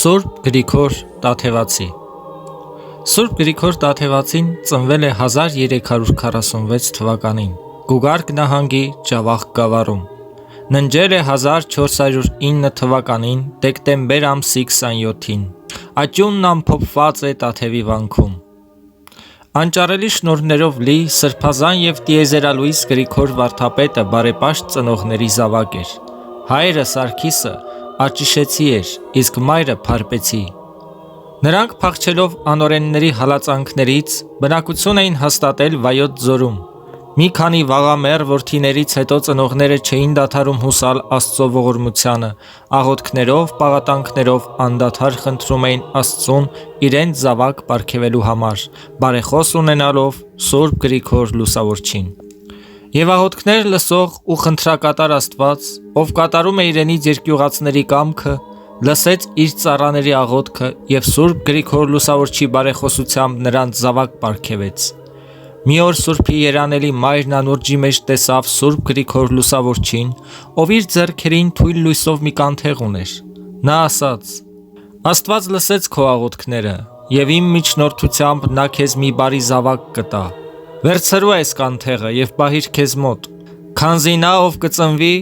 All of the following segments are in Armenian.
Սուրբ Գրիգոր Տաթևացի Սուրբ Գրիգոր Տաթևացին ծնվել է 1346 թվականին Գուգարք նահանգի Ջավախ գավառում։ Ննջել է 1409 թվականին դեկտեմբեր ամսի 27-ին։ Աճյունն ամփոփված է Տաթևի վանքում։ Անճարելի շնորհներով լի սրբազան եւ տիեզերալույս Գրիգոր վարդապետը բարեպաշտ ծնողների զավակ էր։ Հայրը Սարգիսը աճիշեցի էր, իսկ մայրը Փարպեցի։ Նրանք փախչելով անօրենների հալածանքներից բնակություն էին հաստատել Վայոց ձորում։ Մի քանի վաղամեռ որդիներից հետո ծնողները չէին դադարում հուսալ Աստծո ողորմությանը, աղոթքներով, պաղատանքներով անդադար խնդրում էին Աստծուն իրենց զավակ պարգևելու համար, բարեխոս ունենալով Սուրբ Գրիգոր Լուսավորչին։ Եվ աղոթքներ լսող ու խնդրակատար Աստված, ով կատարում է իրենից երկյուղածների կամքը, լսեց իր ծառաների աղոթքը եւ Սուրբ Գրիգոր Լուսավորչի բարեխոսությամբ նրանց զավակ պարգևեց։ Մի օր Սուրբի երանելի մայրն անուրջի մեջ տեսավ Սուրբ Գրիգոր Լուսավորչին, ով իր ձեռքերին թույլ լույսով մի կանթեղ ուներ։ Նա ասաց. Աստված լսեց քո աղոթքները, եւ իմ միջնորդությամբ նա քեզ մի բարի զավակ կտա։ Վերցրու այս կանթեղը եւ պահիր քեզ մոտ, քանզի նա ով կծնվի,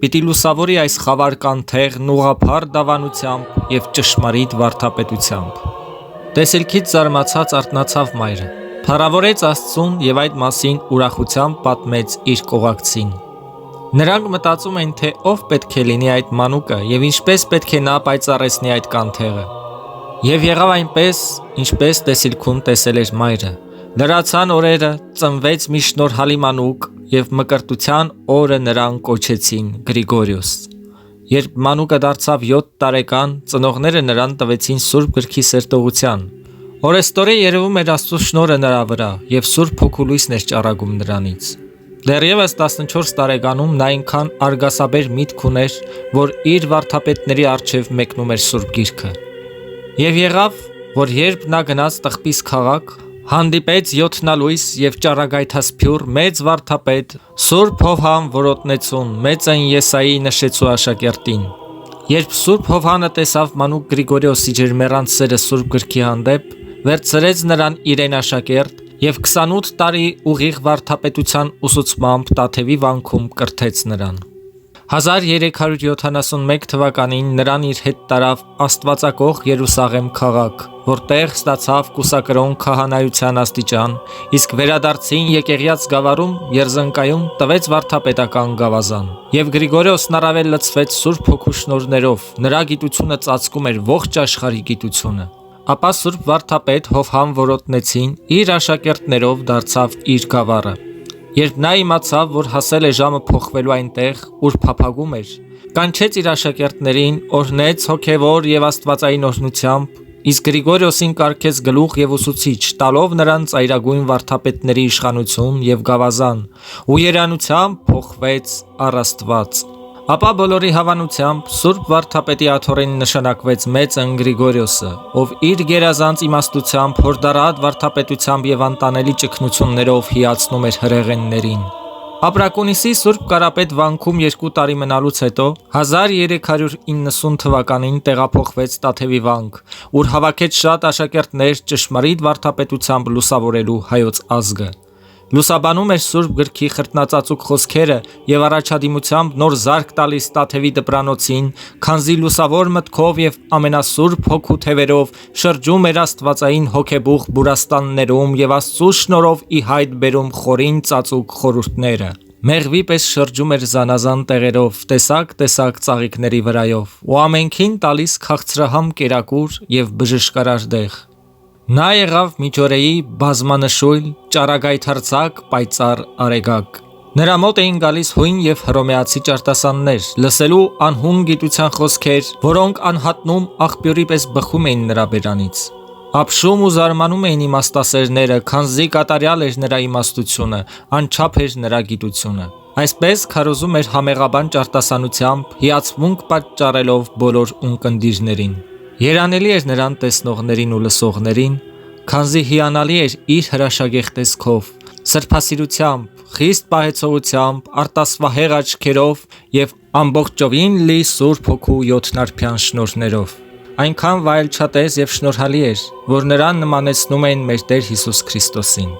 պիտի լուսավորի այս խավար կանթեղն ուղղափառ դավանությամբ եւ ճշմարիտ վարդապետությամբ։ Տեսիլքից զարմացած արթնացավ մայրը, փառավորեց Աստծուն եւ այդ մասին ուրախությամբ պատմեց իր կողակցին։ Նրանք մտածում են, թե ով պետք է լինի այդ մանուկը եւ ինչպես պետք է նա պայծառեցնի այդ կանթեղը։ Եվ եղավ այնպես, ինչպես տեսիլքում տեսել էր մայրը։ Լրացան օրերը, ծնվեց մի շնորհալի մանուկ եւ մկրտության օրը նրան կոչեցին Գրիգորիոս։ Երբ մանուկը դարձավ 7 տարեկան, ծնողները նրան տվեցին Սուրբ Գրքի սերտողության։ Օրեստորե երևում էր Աստծո շնորհը նրա վրա եւ Սուրբ Հոգու լույսն էր ճառագում նրանից։ Դեռևս 14 տարեկանում նա այնքան արգասաբեր միտք ուներ, որ իր վարդապետների առջև մեկնում էր Սուրբ Գիրքը։ Եվ եղավ, որ երբ նա գնաց Տխպիս քաղաք, հանդիպեց յոթնալույս եւ ճառագայթասփյուռ մեծ վարդապետ Սուրբ Հովհան Որոտնեցուն, մեծն Եսայի նշեցու աշակերտին։ Երբ Սուրբ Հովհանը տեսավ մանուկ Գրիգորիոսի ջերմեռանդ սերը Սուրբ Գրքի հանդեպ, վերցրեց նրան իրեն աշակերտ եւ 28 տարի ուղիղ վարդապետության ուսուցմամբ Տաթևի վանքում կրթեց նրան։ 1371 թվականին նրան իր հետ տարավ Աստվածակող Երուսաղեմ քաղաք, որտեղ ստացավ կուսակրոն քահանայության աստիճան, իսկ վերադարձին Եկեղյաց գավառում Երզնկայում տվեց վարդապետական գավազան։ Եվ Գրիգորիոսն առավել լցվեց Սուրբ Հոգու շնորհներով, նրա գիտությունը ծածկում էր ողջ աշխարհի գիտությունը։ Ապա Սուրբ վարդապետ Հովհան Որոտնեցին իր աշակերտներով դարձավ իր գավառը։ Երբ նա իմացավ, որ հասել է ժամը փոխվելու այնտեղ, ուր փափագում էր, կանչեց իր աշակերտներին, օրհնեց հոգևոր եւ աստվածային օրհնությամբ, իսկ Գրիգորիոսին կարգեց գլուխ եւ ուսուցիչ, տալով նրան ծայրագույն վարդապետների իշխանություն եւ գավազան, ու երանությամբ փոխվեց առ Աստված։ Ապա բոլորի հավանությամբ Սուրբ վարդապետի աթոռին նշանակվեց մեծն Գրիգորիոսը, ով իր գերազանց իմաստությամբ, հորդառատ վարդապետությամբ եւ անտանելի ճգնություններով հիացնում էր հրեղեններին։ Ապրակունիսի Սուրբ Կարապետ վանքում 2 տարի մնալուց հետո 1390 թվականին տեղափոխվեց Տաթևի վանք, ուր հավաքեց շատ աշակերտներ ճշմարիտ վարդապետությամբ լուսավորելու հայոց ազգը։ Լուսաբանում էր Սուրբ Գրքի խրտնածածուկ խոսքերը եւ առաջադիմությամբ նոր զարկ տալիս Տաթևի դպրանոցին, քանզի լուսավոր մտքով եւ ամենասուրբ հոգու թևերով շրջում էր աստվածային հոգեբուխ բուրաստաններում եւ Աստծո շնորհով ի հայտ բերում խորին ծածուկ խորհուրդները։ Մեղվի պես շրջում էր զանազան տեղերով, տեսակ ծաղիկների վրայով, ու ամենքին տալիս քաղցրահամ կերակուր եւ բժշկարար դեղ։ Նա եղավ միջօրեի բազմանշույլ, ճառագայթարձակ, պայծառ արեգակ։ Նրա մոտ էին գալիս հույն եւ հռոմեացի ճարտասաններ, լսելու անհուն գիտության խոսքեր, որոնք անհատնում աղբյուրի պես բխում էին նրա բերանից։ Ապշում ու զարմանում էին իմաստասերները, քանզի կատարյալ էր նրա իմաստությունը, անչափ էր նրա գիտությունը։ Այսպես քարոզում էր համեղաբան ճարտասանությամբ, հիացմունք պատճառելով բոլոր ունկնդիրներին։ Երանելի էր նրան տեսնողներին ու լսողներին, քանզի հիանալի էր իր հրաշագեղ տեսքով, սրբասիրությամբ, խիստ պահեցողությամբ, արտասվահեղ աչքերով եւ ամբողջովին լի Սուրբ Հոգու յոթնարբյան շնորհներով։ այնքան վայելչատես եւ շնորհալի էր, որ նրան նմանեցնում էին մեր Տեր Հիսուս Քրիստոսին։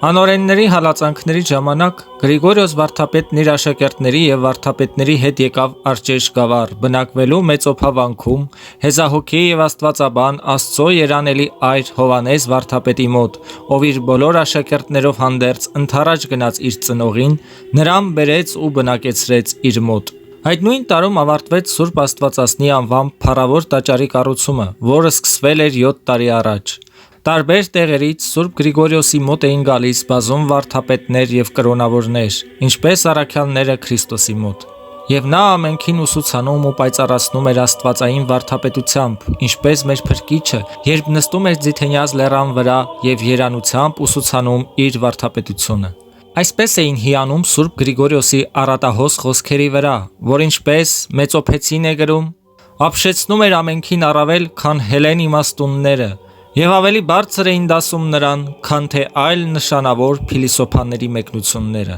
Անօրենների հալածանքների ժամանակ Գրիգորիոս վարդապետն իր աշակերտների եւ վարդապետների հետ եկավ Արճեշ գավառ, բնակվելու Մեծոփավանքում, հեզահոգի եւ աստվածաբան Աստծո երանելի այր Հովանես վարդապետի մոտ, ով իր բոլոր աշակերտներով հանդերձ ընթառաջ գնաց իր ծնողին, նրան բերեց ու բնակեցրեց իր մոտ։ Այդ նույն տարում ավարտվեց Սուրբ Աստվածածնի անվամբ փառավոր տաճարի կառուցումը, որը սկսվել էր 7 տարի առաջ։ Տարբեր տեղերից Սուրբ Գրիգորիոսի մոտ էին գալիս բազում վարդապետներ եւ կրոնավորներ, ինչպես առաքյալները Քրիստոսի մոտ։ Եվ նա ամենքին ուսուցանում ու պայծառացնում էր աստվածային վարդապետությամբ, ինչպես մեր Փրկիչը, երբ նստում էր Ձիթենյաց լեռան վրա եւ երանությամբ ուսուցանում իր վարդապետությունը։ Այսպես էին հիանում Սուրբ Գրիգորիոսի առատահոս խոսքերի վրա, որ ինչպես Մեծոփեցին է գրում, ապշեցնում էր ամենքին առավել, քան հելեն իմաստունները, եւ ավելի բարձր էին դասում նրան, քան թե այլ նշանավոր փիլիսոփաների մեկնությունները։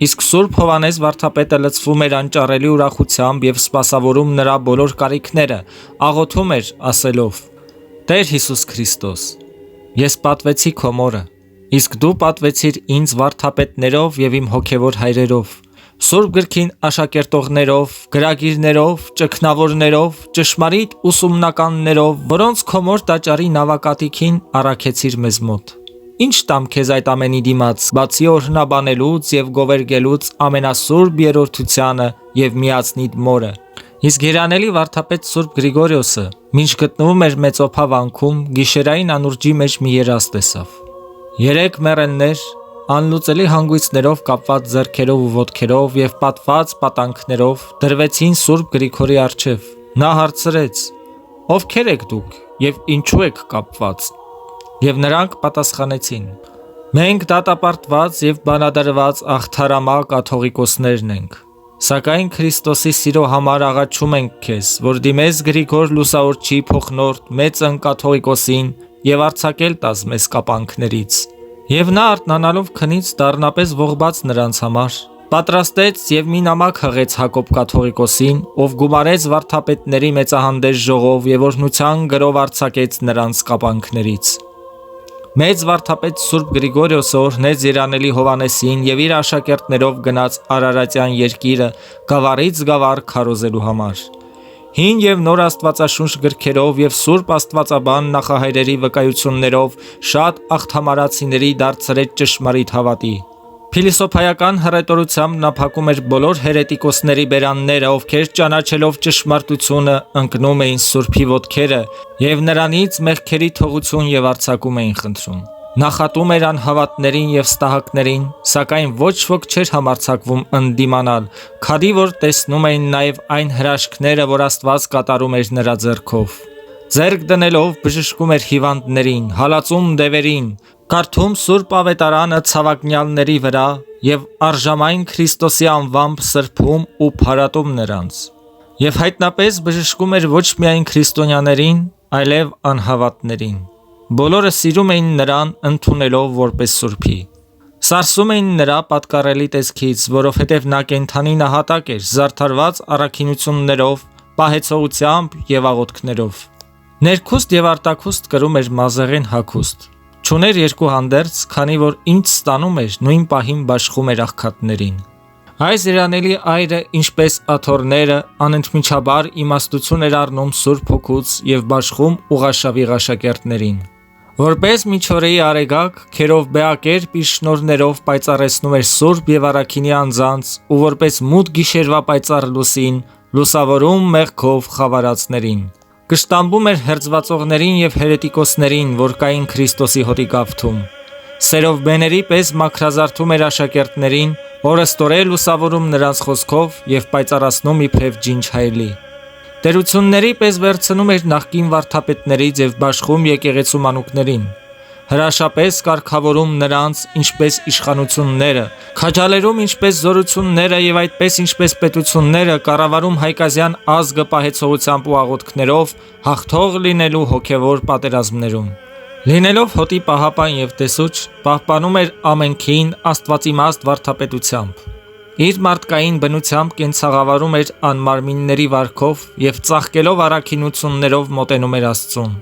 Իսկ Սուրբ Հովանես վարդապետը լցվում էր անճարելի ուրախությամբ եւ սպասավորում նրա բոլոր կարիքները, աղոթում էր ասելով. «Տեր Հիսուս Քրիստոս, ես պատվեցի քո մորը, իսկ դու պատվեցիր ինձ վարդապետներով եւ իմ հոգեվոր հայրերով, Սուրբ գրքին աշակերտողներով, գրագիրներով, ճգնավորներով, ճշմարիտ ուսումնականներով, որոնց քո մոր տաճարի նավակատիքին առաքեցիր մեզ մոտ։ Ինչ տամ քեզ այդ ամենի դիմաց, բացի օրհնաբանելուց եւ գովերգելուց ամենասուրբ երրորդությանը եւ միածնիտ մորը»։ Իսկ երանելի վարդապետ Սուրբ Գրիգորիոսը, մինչ գտնվում էր Մեծոփավանքում, գիշերային անուրջի մեջ մի երազ տեսավ։ 3 մեռելներ անլուծելի հանգույցներով կապված ձեռքերով ու ոտքերով եւ պատված պատանքներով դրվեցին Սուրբ Գրիգորի առջև։ Նա հարցրեց. «Ովքեր եք դուք եւ ինչու եք կապված»։ Եվ նրանք պատասխանեցին. «Մենք դատապարտված եւ բանադրված աղթարամա կաթողիկոսներն ենք։ Սակայն Քրիստոսի սիրո համար աղաչում ենք քեզ, որ դիմես Գրիգոր Լուսավորչի փոխնորդ մեծն կաթողիկոսին եւ արձակել տաս մեզ կապանքներից»։ Եվ նա արթնանալով քնից դառնապես ողբած նրանց համար, պատրաստեց եւ մի նամակ հղեց Հակոբ կաթողիկոսին, ով գումարեց վարդապետների մեծահանդես ժողով եւ օրհնության գրով արձակեց նրանց կապանքներից։ Մեծ վարդապետ Սուրբ Գրիգորիոսը օրհնեց երանելի Հովանեսին եւ իր աշակերտներով գնաց Արարատյան երկիրը գավառից գավառ քարոզելու համար։ Հին եւ նոր Աստվածաշունչ գրքերով եւ Սուրբ Աստվածաբան նախահայրերի վկայություններով շատ աղթամարացիների դարձրեց ճշմարիտ հավատի։ Փիլիսոփայական հռետորությամբ նա փակում էր բոլոր հերետիկոսների բերանները, ովքեր ճանաչելով ճշմարտությունը ընկնում էին Սուրբի ոտքերը եւ նրանից մեղքերի թողություն եւ արձակում էին խնդրում։ Նախատում էր անհավատներին եւ ստահակներին, սակայն ոչ ոք չէր համարձակվում ընդդիմանալ, քանի որ տեսնում էին նաեւ այն հրաշքները, որ Աստված կատարում էր նրա ձեռքով։ Ձեռք դնելով բժշկում էր հիվանդներին, հալածում դևերին, կարդում Սուրբ Ավետարանը ցավակնյալների վրա եւ արժամայն Քրիստոսի անվամբ սրբում ու փարատում նրանց։ Եվ հայտնապես բժշկում էր ոչ միայն քրիստոնյաներին, այլև անհավատներին։ Բոլորը սիրում էին նրան ընդունելով որպես Սուրբի։ Սարսում էին նրա պատկառելի տեսքից, որովհետև նա կենդանի նահատակ էր, զարդարված առաքինություններով, պահեցողությամբ եւ աղոթքներով։ Ներքուստ եւ արտաքուստ կրում էր մազեղեն հագուստ։ Չուներ երկու հանդերձ, քանի որ ինչ ստանում էր, նույն պահին բաշխում էր աղքատներին։ Այս երանելի այրը, ինչպես աթոռները, անընդմիջաբար իմաստություն էր առնում Սուրբ Հոգուց եւ բաշխում ուղաշավի աշակերտներին։ Որպես միջօրեի արեգակ, քերով բեակերպ իր շնորներով պայծառեցնում էր Սուրբ եւ Առաքինի անձանց ու որպես մութ գիշերվա պայծառ լուսին լուսավորում մեղքով խավարածներին։ Կշտամբում էր հերձվածողներին եւ հերետիկոսներին, որ կային Քրիստոսի հոտի գավթում։ Սերով բեների պես մաքրազարդում էր աշակերտներին, օրստորել լուսավորում նրանց խոսքով եւ պայծառացնում իբրև ջինջ հայելի։ Տերությունների պես վերցնում էր նախկին վարդապետներից եւ բաշխում եկեղեցու մանուկներին։ Հրաշապես կարգավորում նրանց ինչպես իշխանությունները, քաջալերում ինչպես զորությունները եւ այդպես ինչպես պետությունները, կառավարում հայկազյան ազգը պահեցողությամբ ու աղոթքներով, հաղթող լինելու հոգեվոր պատերազմներում։ Լինելով հոտի պահապան եւ տեսուչ, պահպանում էր ամենքին աստվածիմաստ վարդապետությամբ։ Իր մարդկային բնությամբ կենցաղավարում էր անմարմինների վարքով եւ ծաղկելով առաքինություններով մոտենում էր Աստծուն։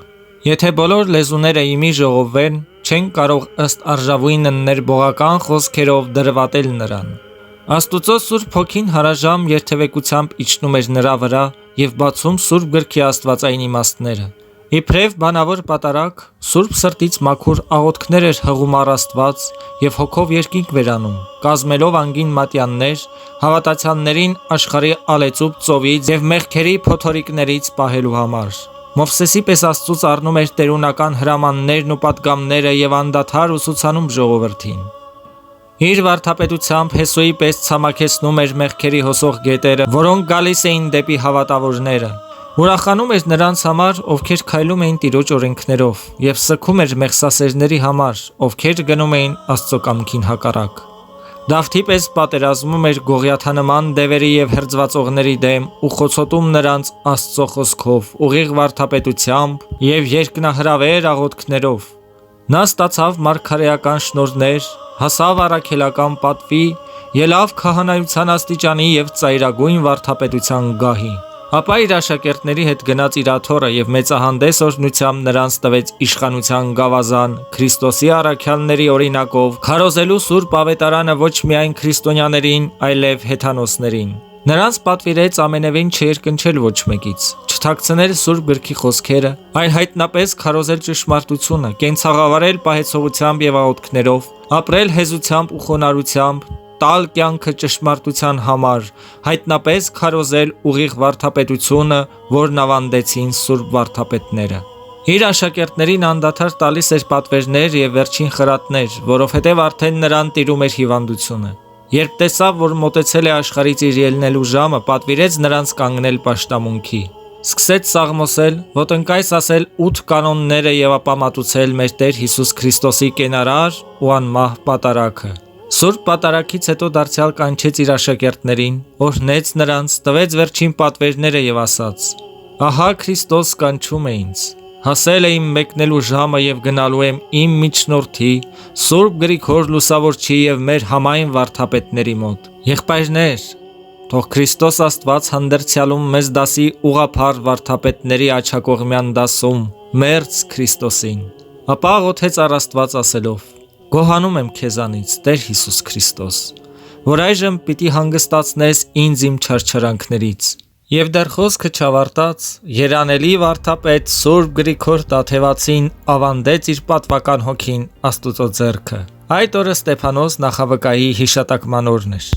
Եթե բոլոր լեզուները իմի ժողովվեն, չեն կարող ըստ արժավույն ներբողական խոսքերով դրվատել նրան։ Աստուծո Սուրբ Հոգին հարաժամ երթևեկությամբ իջնում էր նրա վրա եւ բացում Սուրբ Գրքի աստվածային իմաստները։ Իբրև բանավոր պատարագ, Սուրբ սրտից մաքուր աղոթքներ էր հղում առ Աստված եւ հոգով երկինք վերանում, կազմելով անգին մատյաններ, հավատացյալներին աշխարհի ալեցուբ ծովից եւ մեղքերի փոթորիկներից պահելու համար։ Մովսեսի պես Աստծուց առնում էր տերունական հրամաններն ու պատգամները եւ անդադար ուսուցանում ժողովրդին։ Իր վարդապետությամբ Հեսուի պես ցամաքեցնում էր մեղքերի հոսող գետերը, որոնք գալիս էին դեպի հավատավորները։ Ուրախանում էր նրանց համար, ովքեր քայլում էին Տիրոջ օրենքներով, եւ սգում էր մեղսասերների համար, ովքեր գնում էին Աստծո կամքին հակառակ։ Դավթի պես պատերազմում էր գողիաթանման դևերի եւ հրձվածողների դեմ ու խոցոտում նրանց Աստծո խոսքով, ուղիղ վարդապետությամբ եւ երկնահրավեր աղոթքներով։ Նա ստացավ մարգարեական շնորհներ, հասավ առաքելական պատվի, ելավ քահանայության աստիճանի եւ ծայրագույն վարդապետության գահի։ Ապա իր աշակերտների հետ գնաց իր աթոռը եւ մեծահանդես օրհնությամբ նրանց տվեց իշխանության գավազան Քրիստոսի առաքյալների օրինակով, քարոզելու Սուրբ Ավետարանը ոչ միայն քրիստոնյաներին, այլև հեթանոսներին։ Նրանց պատվիրեց ամենևին չերկնչել ոչ մեկից, չթաքցնել Սուրբ Գրքի խոսքերը, այլ հայտնապես քարոզել ճշմարտությունը, կենցաղավարել պահեցողությամբ եւ աղոթքներով, ապրել հեզությամբ ու խոնարհությամբ, տալ կյանքը ճշմարտության համար, հայտնապես քարոզել ուղիղ վարդապետությունը, որն ավանդեցին Սուրբ վարդապետները։ Իր աշակերտներին անդադար տալիս էր պատվերներ եւ վերջին խրատներ, որովհետեւ արդեն նրան տիրում էր հիվանդությունը։ Երբ տեսավ, որ մոտեցել է աշխարհից իր ելնելու ժամը, պատվիրեց նրանց կանգնել պաշտամունքի։ Սկսեց սաղմոսել, ոտնկայս ասել 8 կանոնները եւ ապա մատուցել մեր Տեր Հիսուս Քրիստոսի կենարար ու անմահ պատարագը։ Սուրբ պատարագից հետո դարձյալ կանչեց իր աշակերտներին, օրհնեց նրանց, տվեց վերջին պատվերները եւ ասաց. Ահա Քրիստոս կանչում է ինձ։ Հասել է իմ մեկնելու ժամը եւ գնալու եմ իմ միջնորդի, Սուրբ Գրիգոր Լուսավորչի եւ մեր համայն վարդապետների մոտ։ Եղբայրներ, թող Քրիստոս Աստված հանդերձյալում մեզ դասի ուղափառ վարդապետների աչակողմյան դասում, մերձ Քրիստոսին։ Ապա աղոթեց առ Աստված ասելով. Գոհանում եմ քեզանից, Տեր Հիսուս Քրիստոս, որ այժմ պիտի հանգստացնես ինձ իմ չարչարանքներից։ Եվ դեռ խոսքը չավարտած, երանելի վարդապետ Սուրբ Գրիգոր Տաթևացին ավանդեց իր պատվական հոգին Աստուծո ձեռքը։ Այդ օրը Ստեփանոս նախավկայի հիշատակման օրն էր։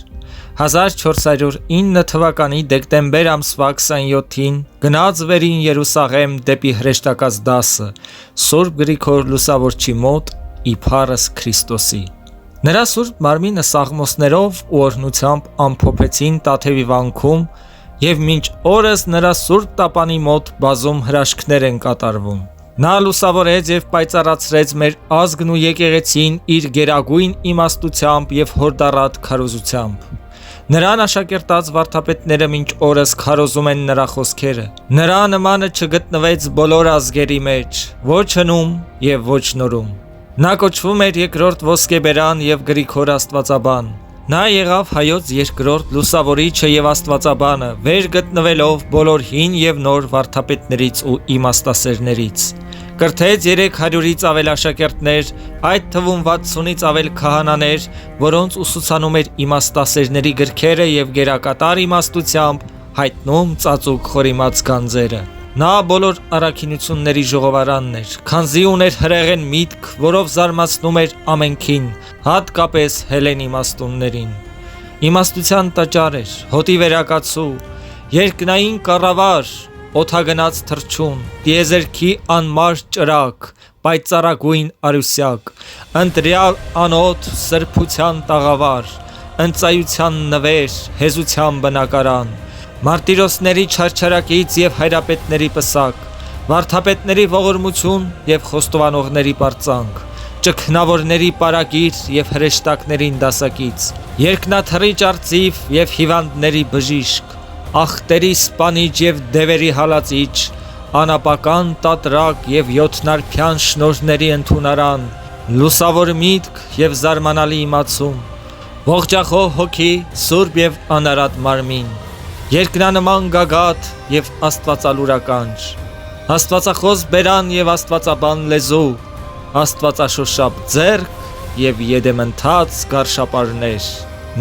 1409 թվականի դեկտեմբեր ամսվա 27-ին գնաց վերին Երուսաղեմ դեպի հրեշտակած դասը Սուրբ Գրիգոր Լուսավորչի մոտ իբարս Քրիստոսի։ Նրա Սուրբ մարմինը սաղմոսներով ու օրհնությամբ ամփոփեցին Տաթևի վանքում եւ մինչ օրս նրա Սուրբ տապանի մոտ բազում հրաշքներ են կատարվում։ Նա լուսավորեց եւ պայծառացրեց մեր ազգն ու եկեղեցին իր գերագույն իմաստությամբ եւ հորդառատ քարոզությամբ։ Նրան աշակերտած վարդապետները մինչ օրս քարոզում են նրա խոսքերը։ Նրա նմանը չգտնվեց բոլոր ազգերի մեջ, ոչ հնում եւ ոչ նորում։ Նա կոչվում էր երկրորդ ոսկեբերան եւ Գրիգոր Աստվածաբան։ Նա եղավ հայոց երկրորդ լուսավորիչը եւ Աստվածաբանը, վեր գտնվելով բոլոր հին եւ նոր վարդապետներից ու իմաստասերներից։ Կրթեց 300-ից ավել աշակերտներ, այդ թվում 60-ից ավել քահանաներ, որոնց ուսուցանում էր իմաստասերների գրքերը եւ գերակատար իմաստությամբ հայտնում ծածուկ խորիմաց գանձերը։ Նա բոլոր առաքինությունների ժողովարանն էր, քանզի ուներ հրեղեն միտք, որով զարմացնում էր ամենքին, հատկապես հելեն իմաստուններին։ Իմաստության տաճար էր, հոտի վերակացու, երկնային կառավար, օդագնաց թռչուն, տիեզերքի անմար ճրակ, պայծառագույն արուսյակ, ընտրյալ անոթ սրբության տաղավար, ընծայության նվեր, հեզության բնակարան, մարտիրոսների չարչարակից եւ հայրապետների պսակ, վարդապետների ողորմություն եւ խոստովանողների պարծանք, ճգնավորների պարագիր եւ հրեշտակներին դասակից, երկնաթռիչ արծիվ եւ հիվանդների բժիշկ, ախտերի սպանիչ եւ դևերի հալածիչ, անապական տատրակ եւ յոթնարփյան շնորհների ընդունարան, լուսավոր միտք եւ զարմանալի իմացում, Ողջախոհ հոգի, սուրբ եւ անարատ մարմին, երկնանման գագաթ եւ աստվածալուրականջ, աստվածախոս բերան եւ աստվածաբան լեզու, աստվածաշոշափ ձեռք եւ եդեմընթաց գարշապարներ։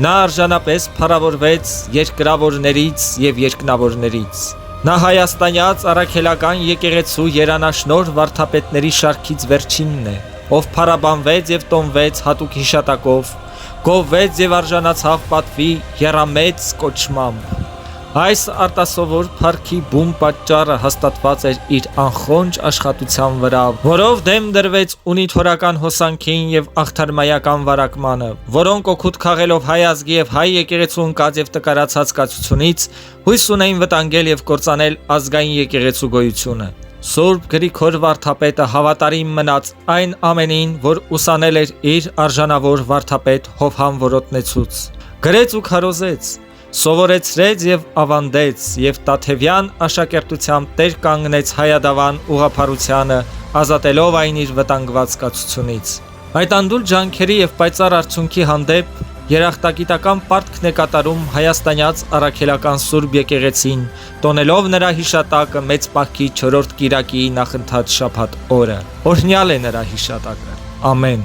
Նա արժանապես փառավորվեց երկրավորներից եւ երկնավորներից։ Նա հայաստանյաց առաքելական եկեղեցու երանաշնոր վարդապետների շարքից վերջինն է, ով փառաբանվեց եւ տոնվեց հատուկ հիշատակով, գովվեց եւ արժանացավ պատվի եռամեծ կոչմամբ։ Այս արտասովոր փառքի բուն պատճառը հաստատված էր իր անխոնջ աշխատության վրա, որով դեմ դրվեց ունիթորական հոսանքին եւ աղթարմայական վարակմանը, որոնք օգուտ քաղելով հայ ազգի եւ հայ եկեղեցու ընկած եւ տկարացած կացությունից հույս ունեին վտանգել եւ կործանել ազգային եկեղեցու գոյությունը։ Սուրբ Գրիգոր վարդապետը հավատարիմ մնաց այն ամենին, որ ուսանել էր իր արժանավոր վարդապետ Հովհան Որոտնեցուց։ Գրեց ու քարոզեց, սովորեցրեց եւ ավանդեց եւ Տաթևյան աշակերտությամբ տեր կանգնեց հայադավան ուղղափառությանը, ազատելով այն իր վտանգված կացությունից։ Այդ անդուլ ջանքերի եւ պայծառ արդյունքի հանդեպ երախտագիտական պարտքն է կատարում հայաստանյաց առաքելական Սուրբ եկեղեցին, տոնելով նրա հիշատակը մեծ պահքի 4-րդ կիրակի նախընթաց շաբաթ օրը։ Օրհնյալ է նրա հիշատակը։ Ամեն։